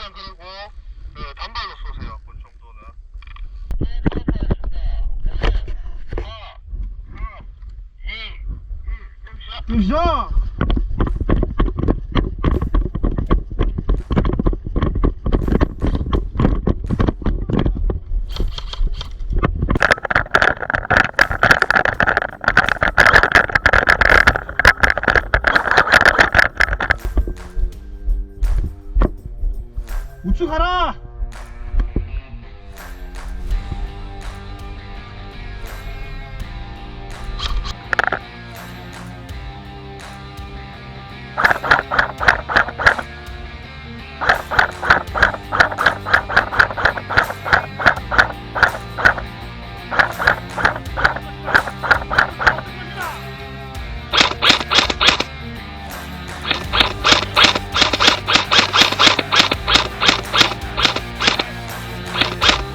항상 그리고 그 단발로 쏘세요. 권총도는. 으쌰! 우측 가라!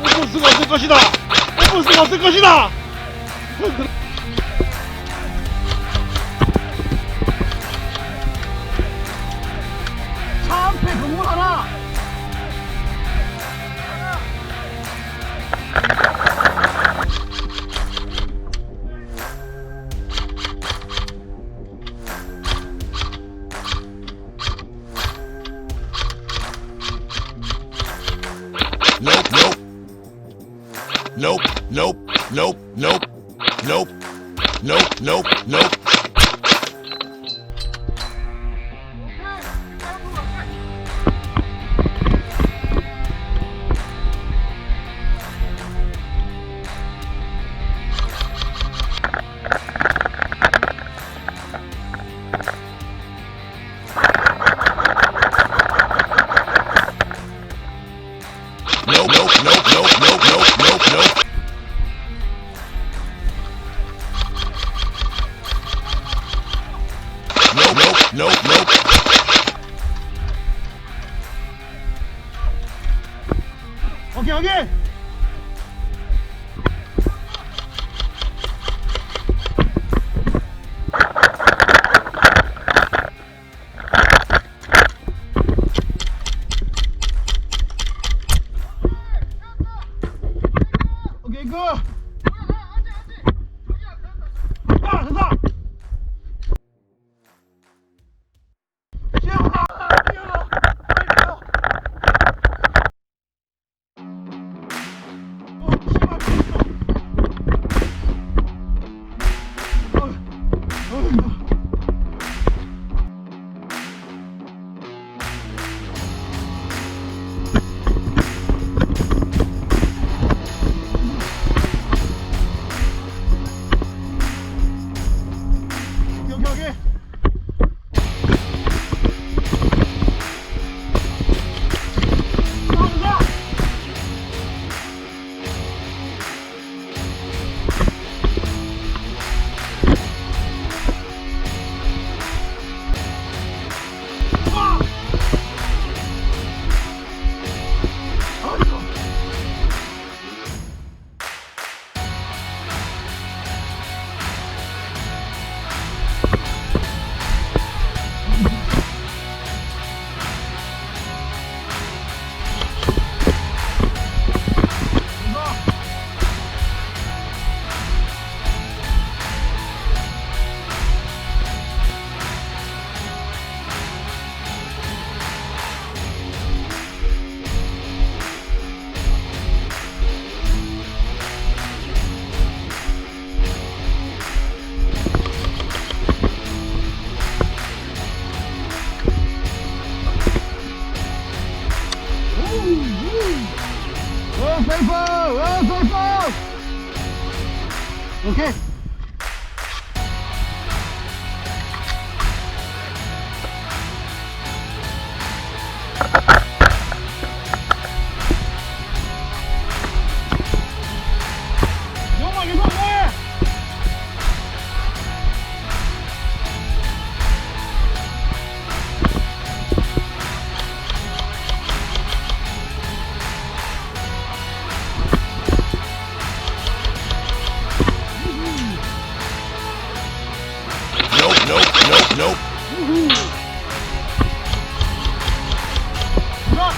오픈스가 없을 것이다! 오픈스가 없을 것이다! 차 앞에 건물 하나! Nope, nope, nope, nope, nope, nope, nope, nope. Nope, nope, nope, nope, nope, nope, nope, nope. Nope, nope, nope, nope. 오케이, 오케이! 오케이, 고! 아, 됐다! 뛰어라! 뛰어라! 뛰어! 씨발, 뛰었어! 오케이, 오케이. 들어가자! 와! 아이고. 오케이. 영화 이거 뭐해? Nope. 자!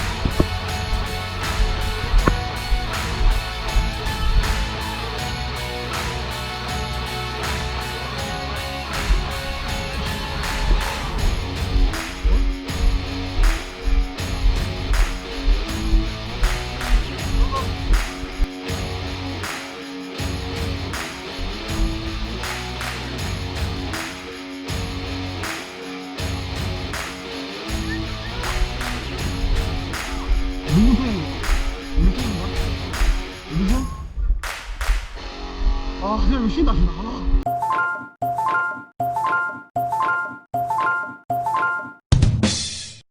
누구 소리? 우리 소리인가? 우리 소? 아, 그냥 이거 쉰다. 아.